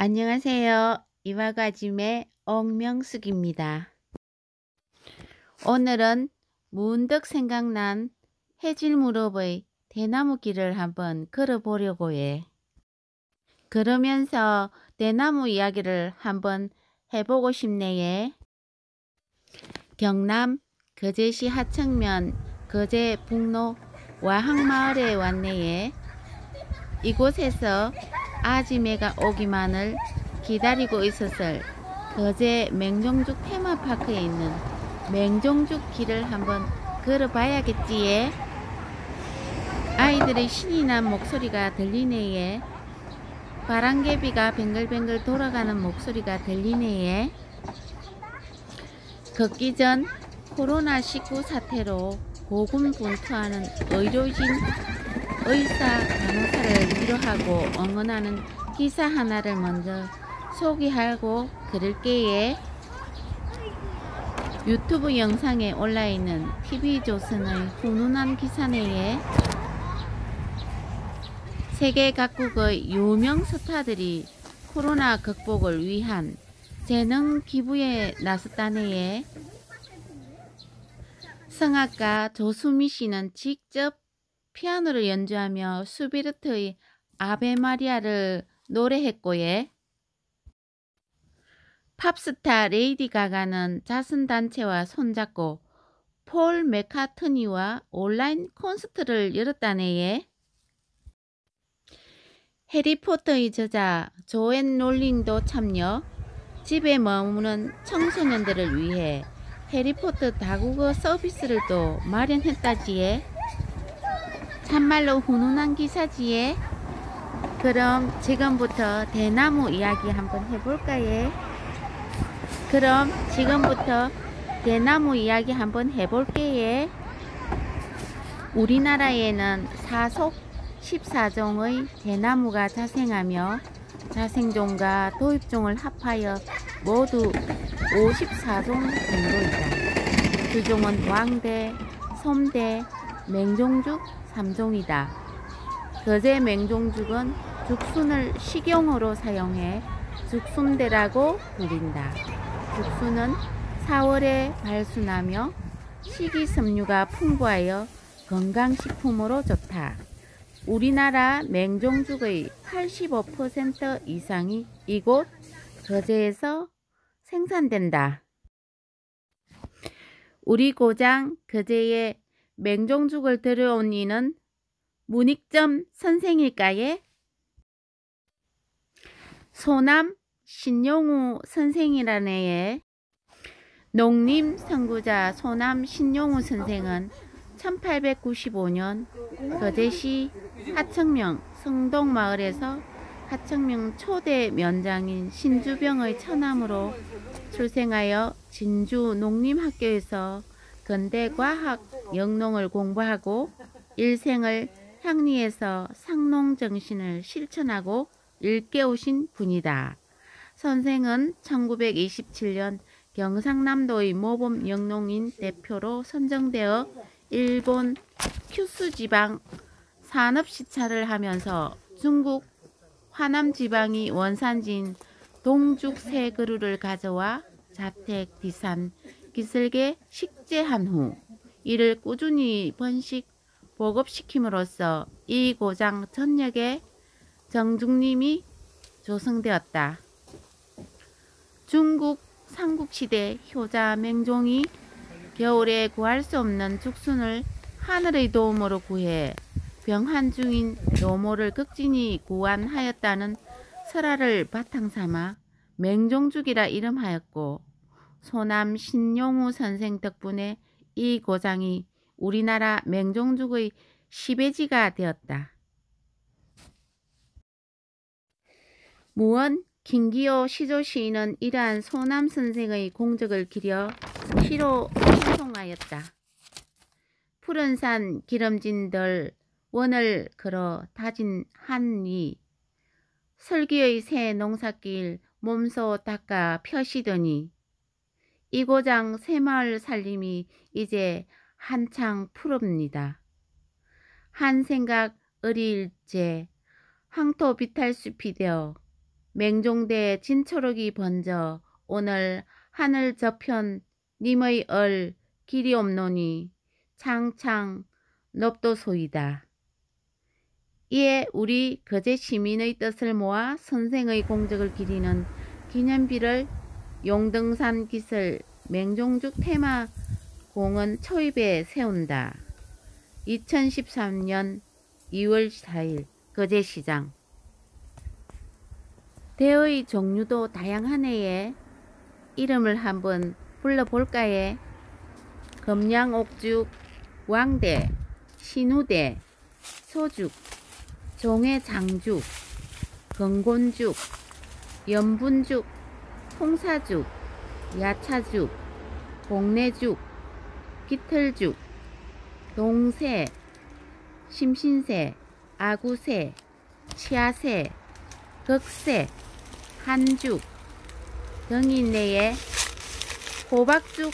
안녕하세요. 이와가짐의 옥명숙입니다. 오늘은 문득 생각난 해질 무렵의 대나무 길을 한번 걸어보려고 해. 그러면서 대나무 이야기를 한번 해보고 싶네요. 경남 거제시 하청면 거제북로 와항마을에 왔네요. 이곳에서 아지매가 오기만을 기다리고 있었을 거제 맹종죽 테마파크에 있는 맹종죽 길을 한번 걸어봐야겠지예. 아이들의 신이 난 목소리가 들리네예. 바람개비가 뱅글뱅글 돌아가는 목소리가 들리네예. 걷기 전 코로나19 사태로 고군분투하는 의료진, 의사, 간호사를 위로하고 응원하는 기사 하나를 먼저 소개하고 그럴게요. 유튜브 영상에 올라있는 TV조선의 훈훈한 기사내에 세계 각국의 유명 스타들이 코로나 극복을 위한 재능 기부에 나섰다네요. 성악가 조수미 씨는 직접 피아노를 연주하며 수비르트의 아베 마리아를 노래했고요. 팝스타 레이디 가가는 자선단체와 손잡고 폴 맥카트니와 온라인 콘서트를 열었다네요. 해리포터의 저자 조앤 롤링도 참여, 집에 머무는 청소년들을 위해 해리포터 다국어 서비스를 또 마련했다지에. 참말로 훈훈한 기사지에. 그럼 지금부터 대나무 이야기 한번 해볼까요? 우리나라에는 사속 14종의 대나무가 자생하며 자생종과 도입종을 합하여 모두 54종 정도이다. 주종은 왕대, 솜대, 맹종죽 3종이다. 거제 맹종죽은 죽순을 식용으로 사용해 죽순대라고 불린다. 죽순은 4월에 발순하며 식이섬유가 풍부하여 건강식품으로 좋다. 우리나라 맹종죽의 85% 이상이 이곳 거제에서 생산된다. 우리 고장 거제에 맹종죽을 들여온 이는 문익점 선생일까요? 소남 신용우 선생이라네요. 농림 선구자 소남 신용우 선생은 1895년 거제시 하청명 성동마을에서 하청명 초대 면장인 신주병의 처남으로 출생하여 진주 농림학교에서 근대과학 영농을 공부하고 일생을 향리에서 상농정신을 실천하고 일깨우신 분이다. 선생은 1927년 경상남도의 모범 영농인 대표로 선정되어 일본 큐슈지방 산업시찰을 하면서 중국 화남지방이 원산지인 동죽 3그루를 가져와 자택 디산 기슭에 식재한 후 이를 꾸준히 번식 보급시킴으로써 이 고장 전역에 정죽림이 조성되었다. 중국 삼국시대 효자 맹종이 겨울에 구할 수 없는 죽순을 하늘의 도움으로 구해 병환 중인 노모를 극진히 구안하였다는 설화를 바탕삼아 맹종죽이라 이름하였고, 소남 신용우 선생 덕분에 이 고장이 우리나라 맹종죽의 시베지가 되었다. 무언 김기호 시조시인은 이러한 소남 선생의 공적을 기려 시로 칭송하였다. 푸른 산 기름진들 원을 걸어 다진 한이 설기의 새 농사길 몸소 닦아 펴시더니 이 고장 새마을 살림이 이제 한창 푸릅니다. 한 생각 어리일제 황토 비탈숲이 되어 맹종대 진초록이 번져 오늘 하늘 저편 님의 얼 길이 없노니 창창 넙도소이다. 이에 우리 거제 시민의 뜻을 모아 선생의 공적을 기리는 기념비를 용등산 기슬 맹종죽 테마 공원 초입에 세운다. 2013년 2월 4일 거제시장. 대의 종류도 다양하네에 이름을 한번 불러볼까에 검양옥죽, 왕대, 신우대, 소죽, 종해장죽, 건곤죽, 연분죽, 홍사죽, 야차죽, 복내죽, 깃털죽, 동새, 심신새, 아구새, 치아새, 극새, 한죽 등이 있네에 호박죽,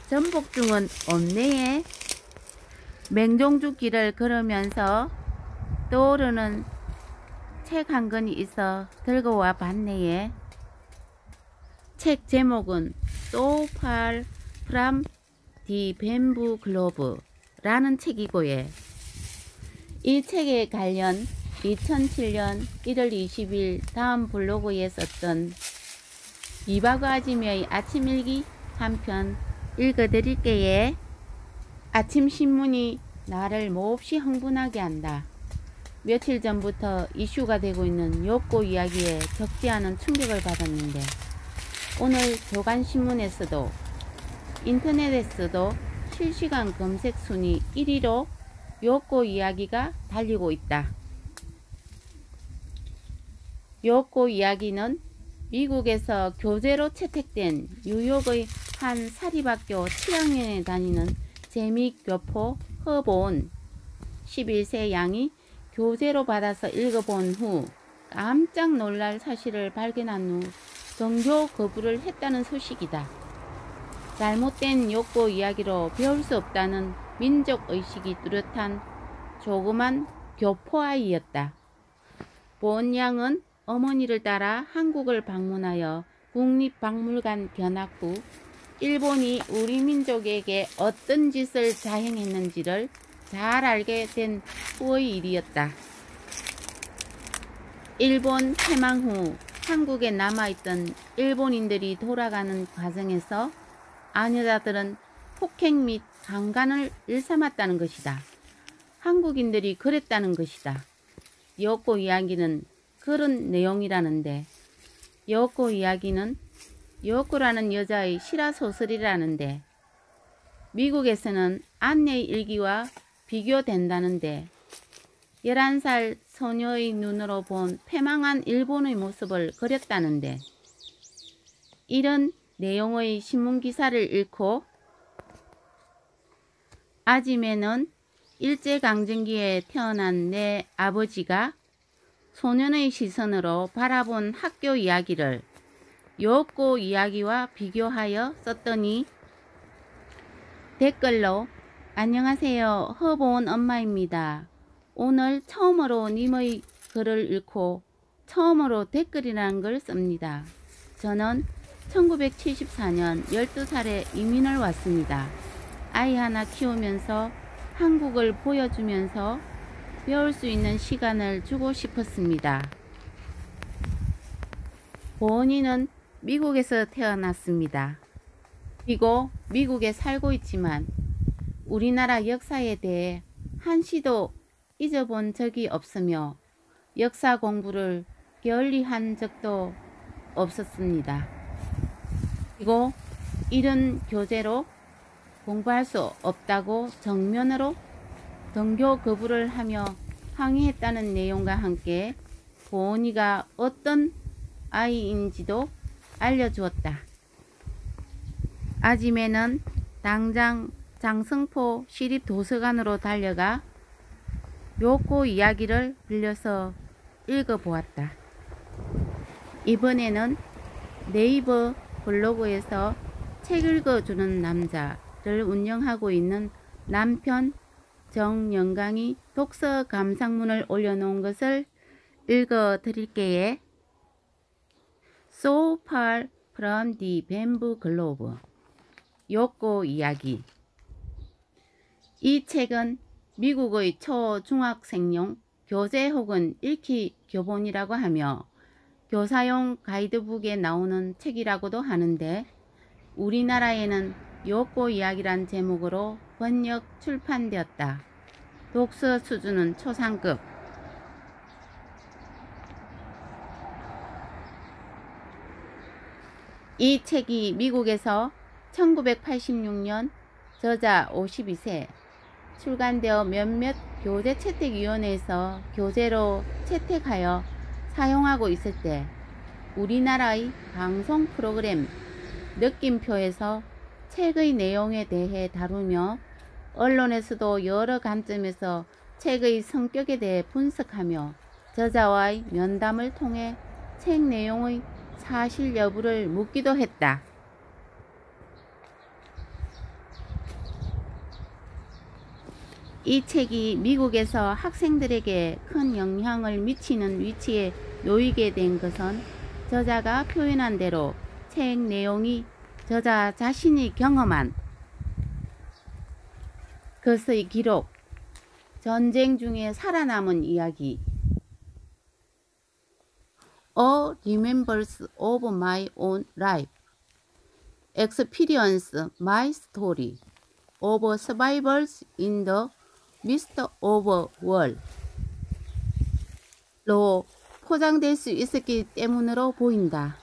전복죽은 없네에. 맹종죽 길을 걸으면서 떠오르는 책 한 권이 있어 들고 와 봤네에. 책 제목은 So Far From The Bamboo Grove 라는 책이고요. 이 책에 관련 2007년 1월 20일 다음 블로그에 썼던 이박우 아지매의 아침일기 한 편 읽어드릴게요. 아침 신문이 나를 몹시 흥분하게 한다. 며칠 전부터 이슈가 되고 있는 욕구 이야기에 적지 않은 충격을 받았는데 오늘 조간신문에서도 인터넷에서도 실시간 검색 순위 1위로 욕구 이야기가 달리고 있다. 욕구 이야기는 미국에서 교재로 채택된 뉴욕의 한 사립학교 7학년에 다니는 재미교포 허보은 11세 양이 교재로 받아서 읽어본 후 깜짝 놀랄 사실을 발견한 후 등교 거부를 했다는 소식이다. 잘못된 욕구 이야기로 배울 수 없다는 민족의식이 뚜렷한 조그만 교포아이였다. 보은 양은 어머니를 따라 한국을 방문하여 국립박물관 견학 후 일본이 우리 민족에게 어떤 짓을 자행했는지를 잘 알게 된 후의 일이었다. 일본 패망 후 한국에 남아있던 일본인들이 돌아가는 과정에서 아녀자들은 폭행 및 강간을 일삼았다는 것이다. 한국인들이 그랬다는 것이다. 욕구 이야기는 그런 내용이라는데 욕구 이야기는 욕구라는 여자의 실화소설이라는데 미국에서는 안내의 일기와 비교된다는데 11살 소녀의 눈으로 본 패망한 일본의 모습을 그렸다는데 이런 내용의 신문기사를 읽고 아지매는 일제강점기에 태어난 내 아버지가 소년의 시선으로 바라본 학교 이야기를 욕구 이야기와 비교하여 썼더니 댓글로 안녕하세요. 허보은 엄마입니다. 오늘 처음으로 님의 글을 읽고 처음으로 댓글이라는 걸 씁니다. 저는 1974년 12살에 이민을 왔습니다. 아이 하나 키우면서 한국을 보여주면서 배울 수 있는 시간을 주고 싶었습니다. 보은이는 미국에서 태어났습니다. 그리고 미국에 살고 있지만 우리나라 역사에 대해 한시도 잊어본 적이 없으며 역사 공부를 게을리 한 적도 없었습니다. 그리고 이런 교재로 공부할 수 없다고 정면으로 등교 거부를 하며 항의했다는 내용과 함께 보은이가 어떤 아이인지도 알려주었다. 아지매는 당장 장성포 시립도서관으로 달려가 욕구 이야기를 빌려서 읽어보았다. 이번에는 네이버 블로그에서 책 읽어주는 남자를 운영하고 있는 남편 정영강이 독서 감상문을 올려놓은 것을 읽어 드릴게요. So Far from the Bamboo Grove. 요코 이야기. 이 책은 미국의 초중학생용 교재 혹은 읽기 교본이라고 하며 교사용 가이드북에 나오는 책이라고도 하는데, 우리나라에는 요코 이야기란 제목으로 번역 출판되었다. 독서 수준은 초상급. 이 책이 미국에서 1986년 저자 52세 출간되어 몇몇 교재 채택위원회에서 교재로 채택하여 사용하고 있을 때, 우리나라의 방송 프로그램 느낌표에서 책의 내용에 대해 다루며 언론에서도 여러 관점에서 책의 성격에 대해 분석하며 저자와의 면담을 통해 책 내용의 사실 여부를 묻기도 했다. 이 책이 미국에서 학생들에게 큰 영향을 미치는 위치에 놓이게 된 것은 저자가 표현한 대로 책 내용이 저자 자신이 경험한 것의 기록, 전쟁 중에 살아남은 이야기, A Remembrance of My Own Life, Experience My Story of Survivors in the Midst of War 로 포장될 수 있었기 때문으로 보인다.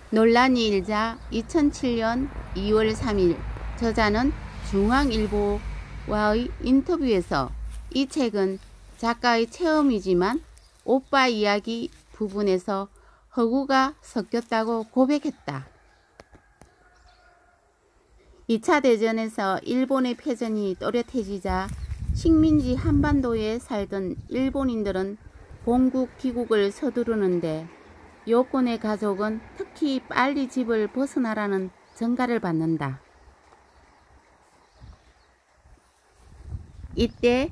논란이 일자 2007년 2월 3일 저자는 중앙일보와의 인터뷰에서 이 책은 작가의 체험이지만 오빠 이야기 부분에서 허구가 섞였다고 고백했다. 2차 대전에서 일본의 패전이 또렷해지자 식민지 한반도에 살던 일본인들은 본국 귀국을 서두르는데, 요코의 가족은 특히 빨리 집을 벗어나라는 전가를 받는다. 이때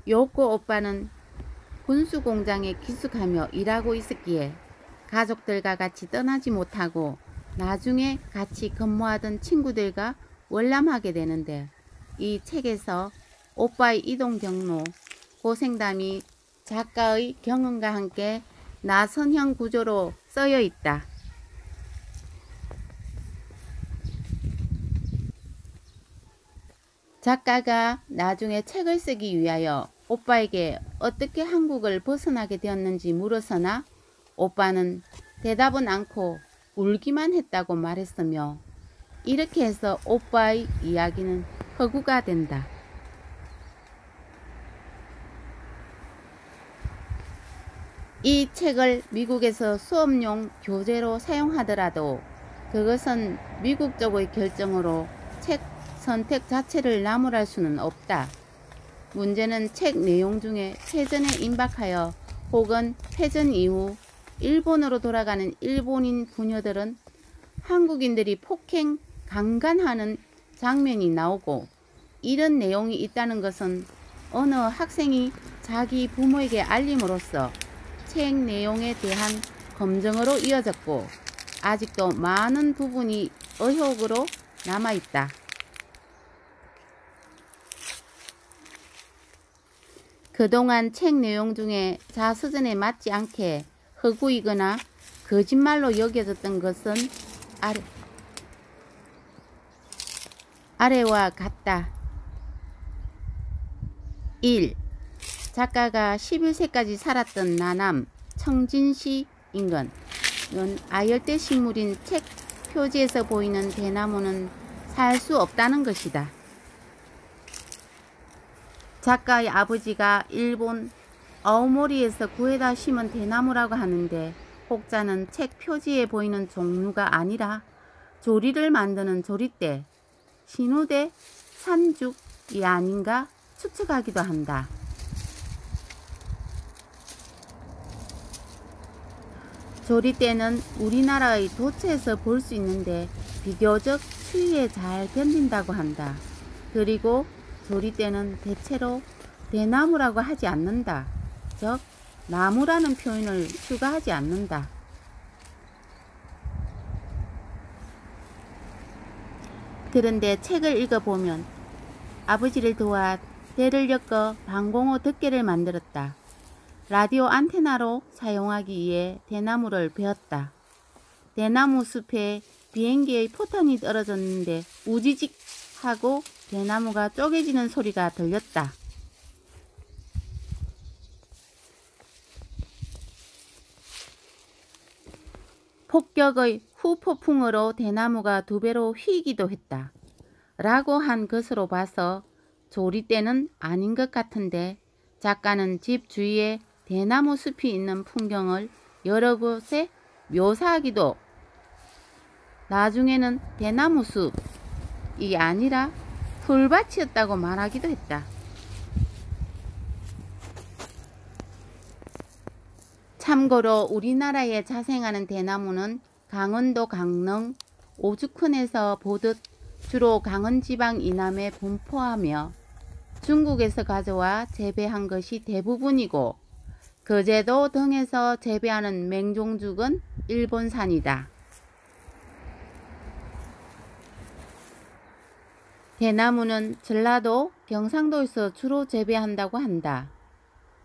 요코 오빠는 군수공장에 기숙하며 일하고 있었기에 가족들과 같이 떠나지 못하고 나중에 같이 근무하던 친구들과 월남하게 되는데, 이 책에서 오빠의 이동 경로, 고생담이 작가의 경험과 함께 나선형 구조로 쓰여 있다. 작가가 나중에 책을 쓰기 위하여 오빠에게 어떻게 한국을 벗어나게 되었는지 물어서나 오빠는 대답은 않고 울기만 했다고 말했으며, 이렇게 해서 오빠의 이야기는 허구가 된다. 이 책을 미국에서 수업용 교재로 사용하더라도 그것은 미국 쪽의 결정으로 책 선택 자체를 나무랄 수는 없다. 문제는 책 내용 중에 패전에 임박하여 혹은 패전 이후 일본으로 돌아가는 일본인 부녀들은 한국인들이 폭행, 강간하는 장면이 나오고, 이런 내용이 있다는 것은 어느 학생이 자기 부모에게 알림으로써 책 내용에 대한 검증으로 이어졌고, 아직도 많은 부분이 의혹으로 남아있다. 그동안 책 내용 중에 자서전에 맞지 않게 허구이거나 거짓말로 여겨졌던 것은 아래와 같다. 1. 작가가 11세까지 살았던 나남 청진시 인근. 아열대 식물인 책 표지에서 보이는 대나무는 살 수 없다는 것이다. 작가의 아버지가 일본 아오모리에서 구해다 심은 대나무라고 하는데, 혹자는 책 표지에 보이는 종류가 아니라 조리를 만드는 조리대, 신우대, 산죽이 아닌가 추측하기도 한다. 조리대는 우리나라의 도처에서 볼 수 있는데 비교적 추위에 잘 견딘다고 한다. 그리고 조리대는 대체로 대나무라고 하지 않는다. 즉 나무라는 표현을 추가하지 않는다. 그런데 책을 읽어보면 아버지를 도와 대를 엮어 방공호 덮개를 만들었다. 라디오 안테나로 사용하기 위해 대나무를 베었다. 대나무 숲에 비행기의 포탄이 떨어졌는데 우지직 하고 대나무가 쪼개지는 소리가 들렸다. 폭격의 후폭풍으로 대나무가 2배로 휘기도 했다. 라고 한 것으로 봐서 조리대는 아닌 것 같은데 작가는 집 주위에 대나무 숲이 있는 풍경을 여러 곳에 묘사하기도 나중에는 대나무 숲이 아니라 풀밭이었다고 말하기도 했다. 참고로 우리나라에 자생하는 대나무는 강원도 강릉 오죽헌에서 보듯 주로 강원지방 이남에 분포하며 중국에서 가져와 재배한 것이 대부분이고 거제도 등에서 재배하는 맹종죽은 일본산이다. 대나무는 전라도, 경상도에서 주로 재배한다고 한다.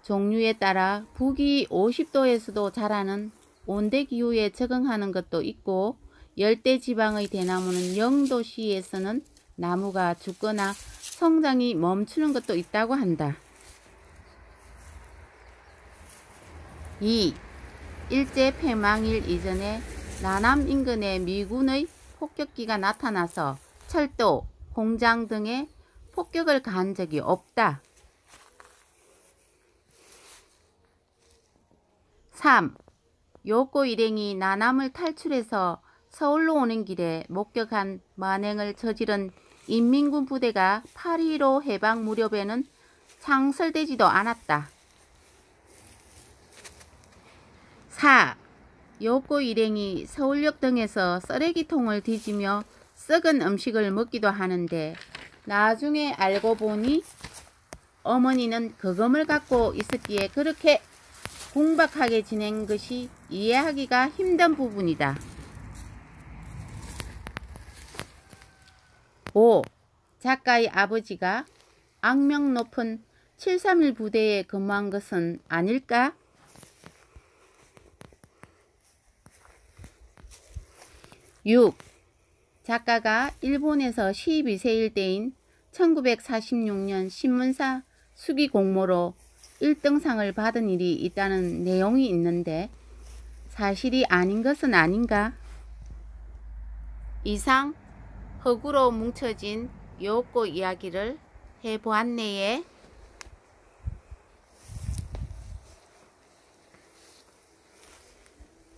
종류에 따라 북위 50도에서도 자라는 온대기후에 적응하는 것도 있고 열대지방의 대나무는 영도시에서는 나무가 죽거나 성장이 멈추는 것도 있다고 한다. 2. 일제폐망일 이전에 나남 인근에 미군의 폭격기가 나타나서 철도, 공장 등에 폭격을 가한 적이 없다. 3. 요코 일행이 나남을 탈출해서 서울로 오는 길에 목격한 만행을 저지른 인민군 부대가 8.15 해방 무렵에는 창설되지도 않았다. 4. 요코 일행이 서울역 등에서 쓰레기통을 뒤지며 썩은 음식을 먹기도 하는데 나중에 알고 보니 어머니는 거금을 갖고 있었기에 그렇게 궁박하게 지낸 것이 이해하기가 힘든 부분이다. 5. 작가의 아버지가 악명 높은 731 부대에 근무한 것은 아닐까? 6. 작가가 일본에서 12세일 때인 1946년 신문사 수기 공모로 1등상을 받은 일이 있다는 내용이 있는데 사실이 아닌 것은 아닌가? 이상 흙으로 뭉쳐진 요코 이야기를 해보았네요.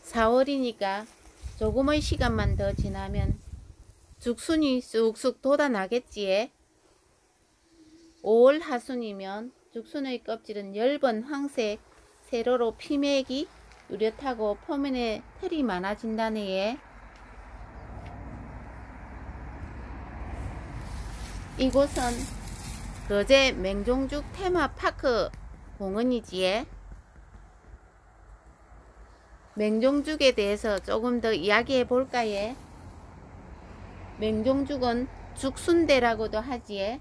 4월이니까 조금의 시간만 더 지나면 죽순이 쑥쑥 돋아나겠지에. 5월 하순이면 죽순의 껍질은 엷은 황색 세로로 피맥이 뚜렷하고 표면에 털이 많아진다네요. 이곳은 거제 맹종죽 테마파크 공원이지에. 맹종죽에 대해서 조금 더 이야기해 볼까요? 맹종죽은 죽순대라고도 하지에.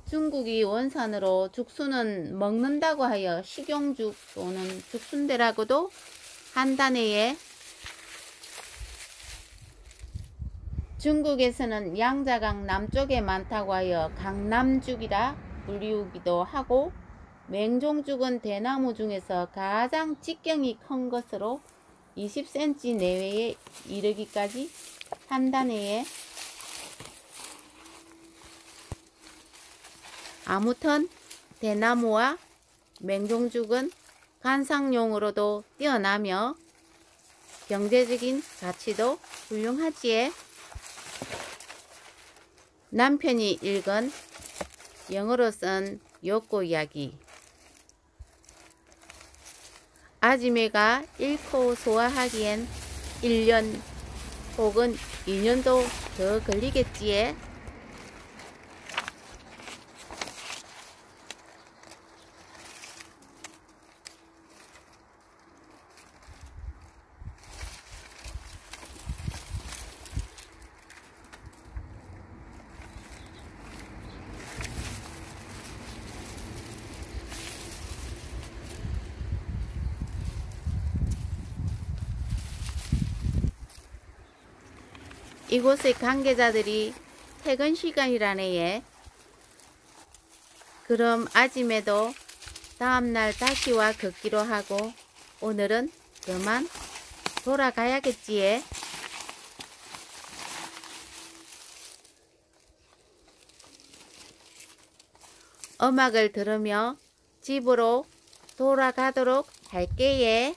중국이 원산으로 죽순은 먹는다고 하여 식용죽 또는 죽순대라고도 한다네요. 중국에서는 양자강 남쪽에 많다고 하여 강남죽이라 불리우기도 하고 맹종죽은 대나무 중에서 가장 직경이 큰 것으로 20cm 내외에 이르기까지 한다네요. 아무튼 대나무와 맹종죽은 관상용으로도 뛰어나며 경제적인 가치도 훌륭하지에. 남편이 읽은 영어로 쓴 요코 이야기. 아지매가 읽고 소화하기엔 1년 혹은 2년도 더 걸리겠지에. 이곳의 관계자들이 퇴근 시간이라네 얘. 그럼 아침에도 다음날 다시 와 걷기로 하고 오늘은 그만 돌아가야겠지 얘. 음악을 들으며 집으로 돌아가도록 할게 얘.